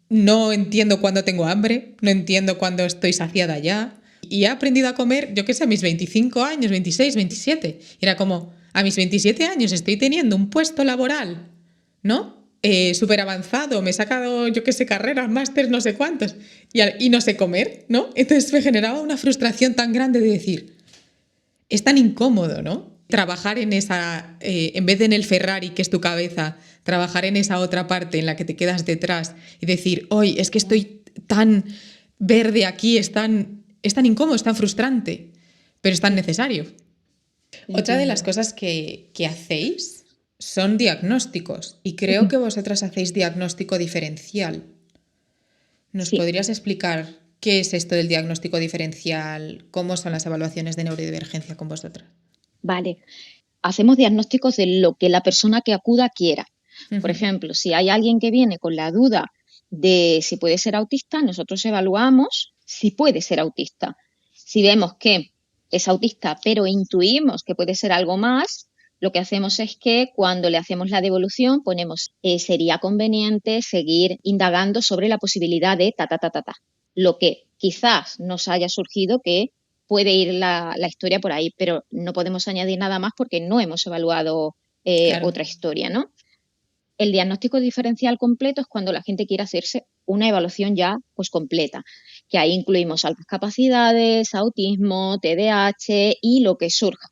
No entiendo cuándo tengo hambre, no entiendo cuándo estoy saciada ya. Y he aprendido a comer, yo qué sé, a mis 25 años, 26, 27. Y era como, a mis 27 años estoy teniendo un puesto laboral, ¿no? Súper avanzado, me he sacado, yo qué sé, carreras, másters, no sé cuántos, y no sé comer, ¿no? Entonces me generaba una frustración tan grande de decir, es tan incómodo, ¿no? Trabajar en esa, en vez de en el Ferrari, que es tu cabeza, trabajar en esa otra parte en la que te quedas detrás y decir, hoy es que estoy tan verde aquí, es tan incómodo, es tan frustrante, pero es tan Sí, necesario. te Otra de las entiendo. cosas que hacéis son diagnósticos y creo que vosotras hacéis diagnóstico diferencial. ¿Nos Sí, podrías explicar qué es esto del diagnóstico diferencial? ¿Cómo son las evaluaciones de neurodivergencia con vosotras? vale. Hacemos diagnósticos de lo que la persona que acuda quiera. Por Ujú. ejemplo, si hay alguien que viene con la duda de si puede ser autista, nosotros evaluamos si puede ser autista. Si vemos que es autista, pero intuimos que puede ser algo más, lo que hacemos es que cuando le hacemos la devolución ponemos sería conveniente seguir indagando sobre la posibilidad de ta. Lo que quizás nos haya surgido que puede ir la historia por ahí, pero no podemos añadir nada más porque no hemos evaluado Claro. otra historia, ¿no? El diagnóstico diferencial completo es cuando la gente quiere hacerse una evaluación ya pues completa, que ahí incluimos altas capacidades, autismo, TDAH y lo que surja.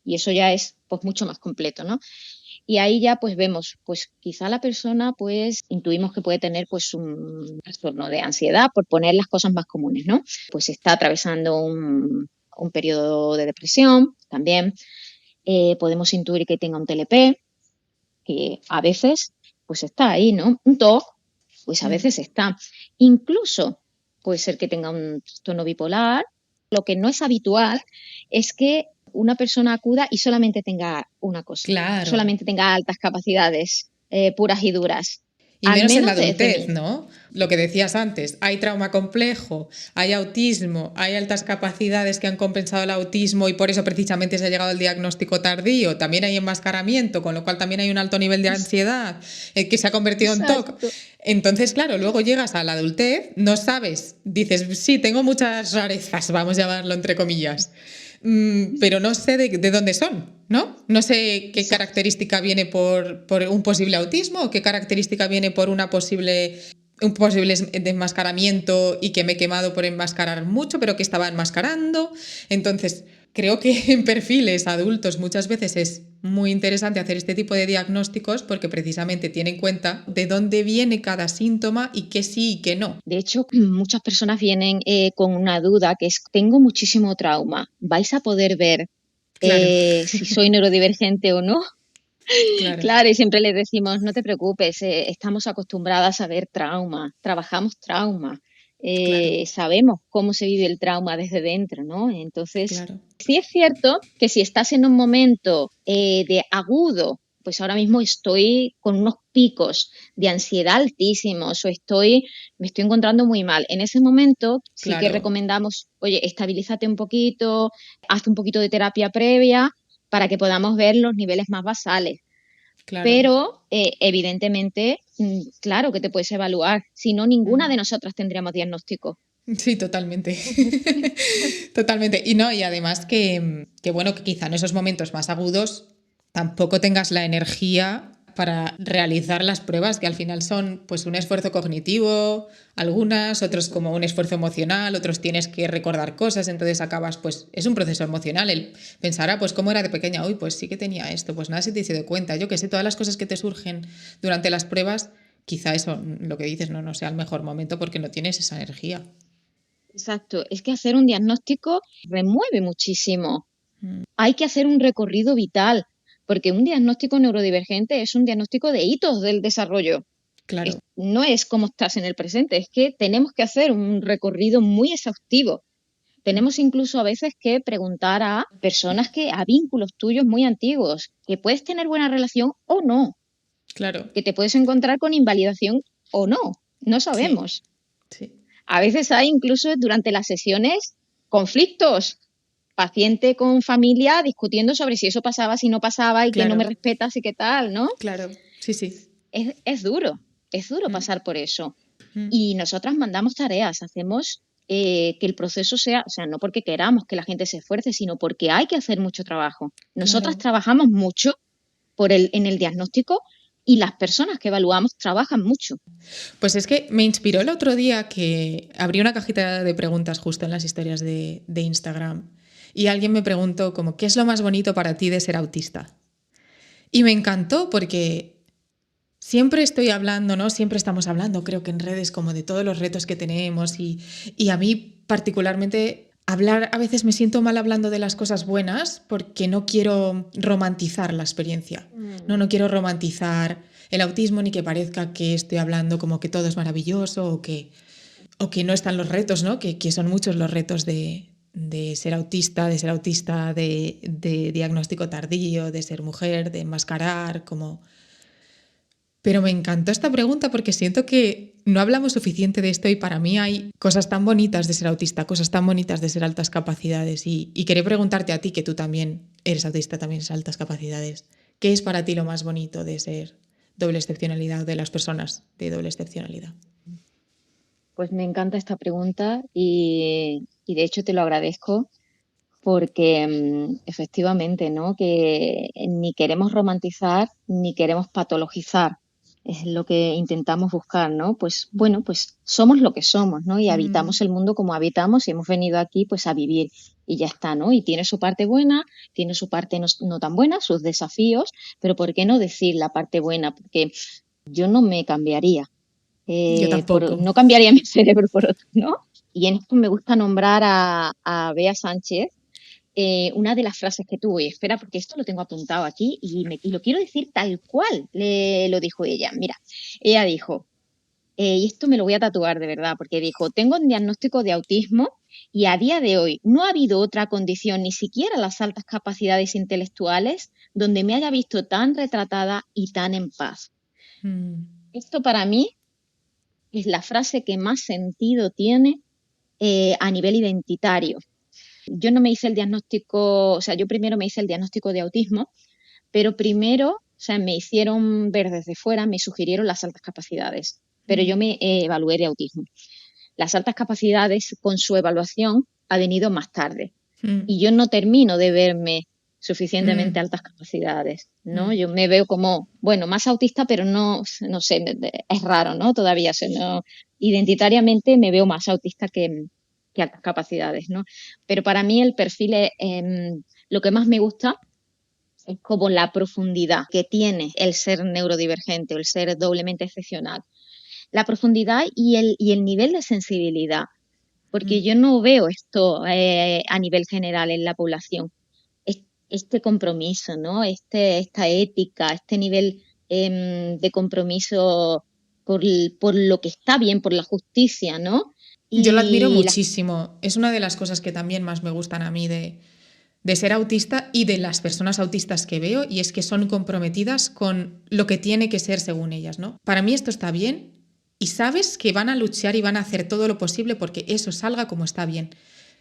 Y eso ya es pues mucho más completo, ¿no? Y ahí ya pues vemos, pues quizá la persona pues intuimos que puede tener pues un trastorno de ansiedad, por poner las cosas más comunes, ¿no? Pues está atravesando un periodo de depresión también. Podemos intuir que tenga un TLP, que a veces pues está ahí, ¿no? Un TOC, pues a veces está. Incluso puede ser que tenga un trastorno bipolar. Lo que no es habitual es que una persona acuda y solamente tenga una cosa, Claro. solamente tenga altas capacidades puras y duras. Y Al menos en la menos desde adultez, mí. ¿no? Lo que decías antes, hay trauma complejo, hay autismo, hay altas capacidades que han compensado el autismo y por eso precisamente se ha llegado al diagnóstico tardío. También hay enmascaramiento, con lo cual también hay un alto nivel de ansiedad que se ha convertido en TOC. Exacto. Entonces, claro, luego llegas a la adultez, no sabes, dices, sí, tengo muchas rarezas, vamos a llamarlo entre comillas, pero no sé de dónde son, ¿no? No sé qué Exacto. característica viene por un posible autismo o qué característica viene por un posible enmascaramiento y que me he quemado por enmascarar mucho, pero que estaba enmascarando. Entonces, creo que en perfiles adultos muchas veces es muy interesante hacer este tipo de diagnósticos porque precisamente tiene en cuenta de dónde viene cada síntoma y qué sí y qué no. De hecho, muchas personas vienen con una duda que es, tengo muchísimo trauma, ¿vais a poder ver Claro. si soy neurodivergente o no? Claro. Claro, y siempre les decimos, no te preocupes, estamos acostumbradas a ver trauma, trabajamos trauma, Claro. sabemos cómo se vive el trauma desde dentro, ¿no? Entonces, Claro. sí es cierto que si estás en un momento de agudo, pues ahora mismo estoy con unos picos de ansiedad altísimos o me estoy encontrando muy mal. En ese momento sí que Claro. recomendamos, oye, estabilízate un poquito, haz un poquito de terapia previa para que podamos ver los niveles más basales. Claro. Pero, evidentemente, claro que te puedes evaluar. Si no, ninguna de nosotras tendríamos diagnóstico. Sí, totalmente. Totalmente. Y no, y además que bueno, que quizá en esos momentos más agudos tampoco tengas la energía para realizar las pruebas, que al final son pues un esfuerzo cognitivo, algunas, otros como un esfuerzo emocional, otros tienes que recordar cosas, entonces acabas, pues es un proceso emocional, el pensar, pues cómo era de pequeña, uy, pues sí que tenía esto, pues nada se te dio cuenta, yo que sé, todas las cosas que te surgen durante las pruebas, quizá eso, lo que dices, no sea el mejor momento porque no tienes esa energía. Exacto. Es que hacer un diagnóstico remueve muchísimo. Hay que hacer un recorrido vital, porque un diagnóstico neurodivergente es un diagnóstico de hitos del desarrollo. Claro. No es como estás en el presente, es que tenemos que hacer un recorrido muy exhaustivo. Tenemos incluso a veces que preguntar a personas a vínculos tuyos muy antiguos, que puedes tener buena relación o no, Claro. que te puedes encontrar con invalidación o no sabemos. Sí. A veces hay incluso durante las sesiones conflictos, paciente con familia discutiendo sobre si eso pasaba, si no pasaba y que no me respetas y qué tal, ¿no? Claro, sí. Es duro pasar por eso. Y nosotras mandamos tareas, hacemos que el proceso sea, o sea, no porque queramos que la gente se esfuerce, sino porque hay que hacer mucho trabajo. Nosotras trabajamos mucho en el diagnóstico y las personas que evaluamos trabajan mucho. Pues es que me inspiró el otro día que abrí una cajita de preguntas justo en las historias de Instagram y alguien me preguntó como, ¿qué es lo más bonito para ti de ser autista? Y me encantó porque siempre estoy hablando, ¿no? Siempre estamos hablando, creo que en redes, como de todos los retos que tenemos y a mí particularmente hablar, a veces me siento mal hablando de las cosas buenas porque no quiero romantizar la experiencia, no quiero romantizar el autismo ni que parezca que estoy hablando como que todo es maravilloso o que no están los retos, ¿no? Que son muchos los retos de ser autista, de diagnóstico tardío, de ser mujer, de enmascarar, como... Pero me encantó esta pregunta porque siento que no hablamos suficiente de esto y para mí hay cosas tan bonitas de ser autista, cosas tan bonitas de ser altas capacidades y quería preguntarte a ti, que tú también eres autista, también eres altas capacidades, ¿qué es para ti lo más bonito de ser doble excepcionalidad, de las personas de doble excepcionalidad? Pues me encanta esta pregunta y de hecho te lo agradezco porque efectivamente, ¿no? Que ni queremos romantizar ni queremos patologizar es lo que intentamos buscar, ¿no? Pues bueno, pues somos lo que somos, ¿no? Y habitamos el mundo como habitamos y hemos venido aquí pues a vivir y ya está, ¿no? Y tiene su parte buena, tiene su parte no tan buena, sus desafíos, pero ¿por qué no decir la parte buena? Porque yo no me cambiaría, Yo tampoco. no cambiaría mi cerebro por otro, ¿no? Y en esto me gusta nombrar a Bea Sánchez, una de las frases que tuvo, y espera, porque esto lo tengo apuntado aquí y lo quiero decir tal cual lo dijo ella. Mira, ella dijo, y esto me lo voy a tatuar de verdad, porque dijo, tengo un diagnóstico de autismo y a día de hoy no ha habido otra condición, ni siquiera las altas capacidades intelectuales, donde me haya visto tan retratada y tan en paz. Esto para mí es la frase que más sentido tiene a nivel identitario. Yo no me hice el diagnóstico, o sea, yo primero me hice el diagnóstico de autismo, pero primero, o sea, me hicieron ver desde fuera, me sugirieron las altas capacidades, pero yo me evalué de autismo. Las altas capacidades, con su evaluación, ha venido más tarde. Y yo no termino de verme suficientemente altas capacidades, ¿no? Yo me veo como, bueno, más autista, pero no sé, es raro, ¿no? Todavía, o sea, no, identitariamente me veo más autista que altas capacidades, ¿no? Pero para mí el perfil es, lo que más me gusta es como la profundidad que tiene el ser neurodivergente o el ser doblemente excepcional. La profundidad y el nivel de sensibilidad, porque yo no veo esto a nivel general en la población. Este compromiso, ¿no? Esta ética, este nivel de compromiso por lo que está bien, por la justicia, ¿no? Yo lo admiro Y muchísimo. Es una de las cosas que también más me gustan a mí de ser autista y de las personas autistas que veo, y es que son comprometidas con lo que tiene que ser según ellas, ¿no? Para mí esto está bien y sabes que van a luchar y van a hacer todo lo posible porque eso salga como está bien.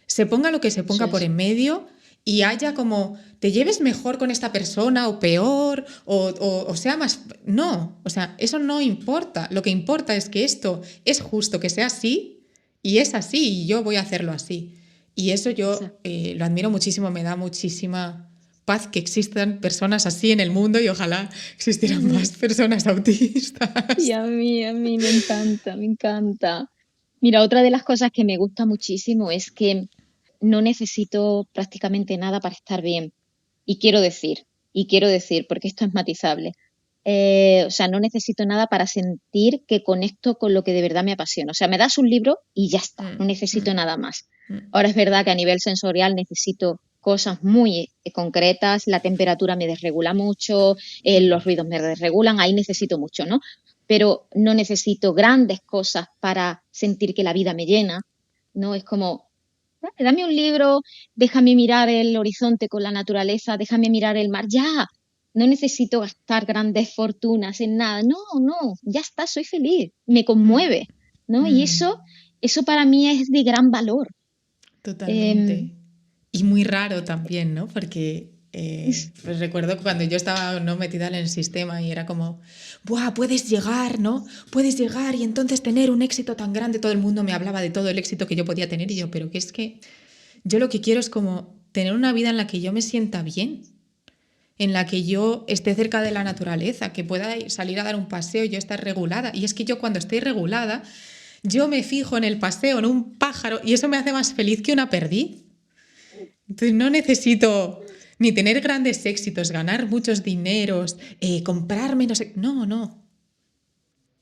Se ponga lo que se ponga por en medio y haya como te lleves mejor con esta persona o peor o sea más... No, o sea, eso no importa. Lo que importa es que esto es justo, que sea así y es así y yo voy a hacerlo así. Y eso yo lo admiro muchísimo, me da muchísima paz que existan personas así en el mundo y ojalá existieran más personas autistas. Y a mí me encanta, me encanta. Mira, otra de las cosas que me gusta muchísimo es que no necesito prácticamente nada para estar bien. Y quiero decir, porque esto es matizable. O sea, no necesito nada para sentir que conecto con lo que de verdad me apasiona. O sea, me das un libro y ya está, no necesito nada más. Ahora es verdad que a nivel sensorial necesito cosas muy concretas, la temperatura me desregula mucho, los ruidos me desregulan, ahí necesito mucho, ¿no? Pero no necesito grandes cosas para sentir que la vida me llena, ¿no? Es como, dame un libro, déjame mirar el horizonte con la naturaleza, déjame mirar el mar, ya, no necesito gastar grandes fortunas en nada, no, ya está, soy feliz, me conmueve, ¿no? Y eso para mí es de gran valor. Totalmente. Y muy raro también, ¿no? Porque pues recuerdo cuando yo estaba no metida en el sistema y era como, ¡buah! Puedes llegar, ¿no? Puedes llegar y entonces tener un éxito tan grande. Todo el mundo me hablaba de todo el éxito que yo podía tener y yo, pero que es que yo lo que quiero es como tener una vida en la que yo me sienta bien, en la que yo esté cerca de la naturaleza, que pueda salir a dar un paseo y yo estar regulada. Y es que yo cuando estoy regulada, yo me fijo en el paseo, en un pájaro, y eso me hace más feliz que una perdiz. Entonces no necesito ni tener grandes éxitos, ganar muchos dineros, comprarme, no sé. No.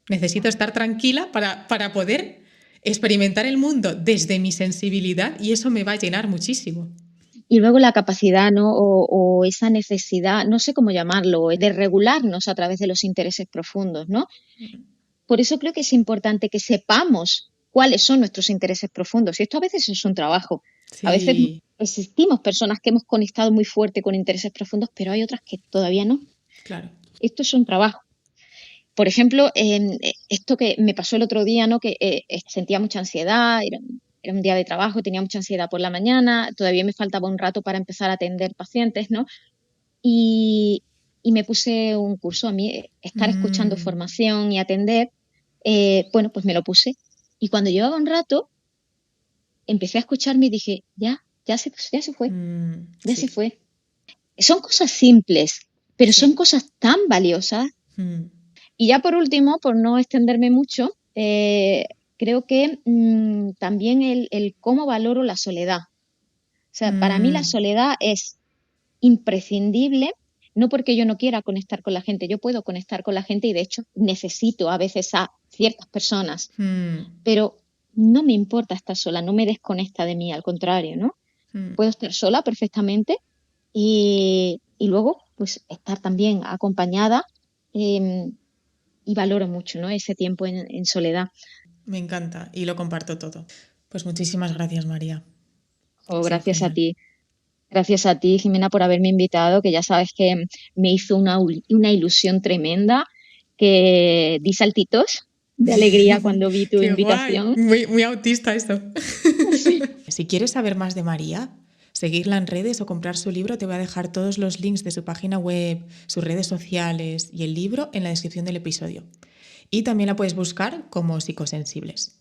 Necesito estar tranquila para poder experimentar el mundo desde mi sensibilidad y eso me va a llenar muchísimo. Y luego la capacidad, ¿no? O esa necesidad, no sé cómo llamarlo, de regularnos a través de los intereses profundos, ¿no? Por eso creo que es importante que sepamos cuáles son nuestros intereses profundos. Y esto a veces es un trabajo. Sí. A veces existimos personas que hemos conectado muy fuerte con intereses profundos, pero hay otras que todavía no. Claro. Esto es un trabajo. Por ejemplo, esto que me pasó el otro día, ¿no? Que sentía mucha ansiedad, era un día de trabajo, tenía mucha ansiedad por la mañana, todavía me faltaba un rato para empezar a atender pacientes, ¿no? Y me puse un curso. A mí estar escuchando formación y atender, bueno, pues me lo puse. Y cuando llevaba un rato, empecé a escucharme y dije, ya se fue, ya se fue. Son cosas simples, pero son cosas tan valiosas. Y ya por último, por no extenderme mucho, creo que también el cómo valoro la soledad. O sea, para mí la Mm, soledad es imprescindible, no porque yo no quiera conectar con la gente, yo puedo conectar con la gente y de hecho necesito a veces a ciertas personas, mm, pero no me importa estar sola, no me desconecta de mí, al contrario, ¿no? mm. Puedo estar sola perfectamente y luego pues estar también acompañada eh, y valoro mucho, ¿no? Ese tiempo en soledad. Me encanta y lo comparto todo. Pues muchísimas gracias, María. Oh, Ha sido gracias a genial. ti. Gracias a ti, Jimena, por haberme invitado, que ya sabes que me hizo una ilusión tremenda, que di saltitos de alegría cuando vi tu Qué guay. invitación. Muy autista esto. Sí. Si quieres saber más de María, seguirla en redes o comprar su libro, te voy a dejar todos los links de su página web, sus redes sociales y el libro en la descripción del episodio. Y también la puedes buscar como Psicosensibles.